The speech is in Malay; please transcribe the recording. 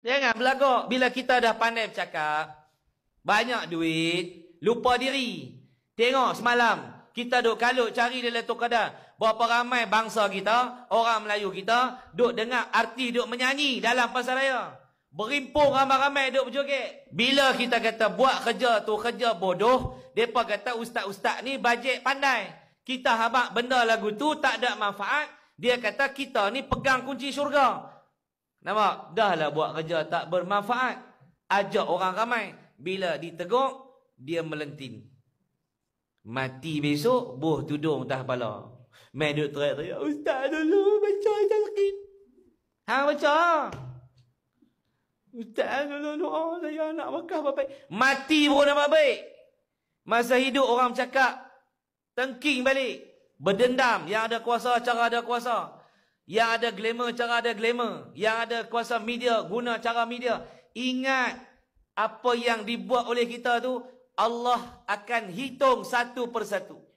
Jangan belagak bila kita dah pandai bercakap, banyak duit, lupa diri. Tengok semalam, kita duk kalut cari dalam Tukadar. Berapa ramai bangsa kita, orang Melayu kita, duk dengar artis duk menyanyi dalam pasaraya. Berimpung ramai-ramai duk berjoget. Bila kita kata buat kerja tu kerja bodoh, mereka kata ustaz-ustaz ni bajet pandai. Kita habaq benda lagu tu tak ada manfaat, dia kata kita ni pegang kunci syurga. Nampak? Dah lah buat kerja tak bermanfaat. Ajak orang ramai. Bila ditegur, dia melenting. Mati besok, buh tudung atas kepala. Main duk teriak-teriak, ustaz dulu, baca ustaz sakit. Hang baca. Ustaz dulu, doa saya nak makan baik. Mati pun nak baik. Masa hidup orang cakap, tengking balik. Berdendam, yang ada kuasa, cara ada kuasa. Yang ada glamour, cara ada glamour. Yang ada kuasa media, guna cara media. Ingat, apa yang dibuat oleh kita tu, Allah akan hitung satu persatu.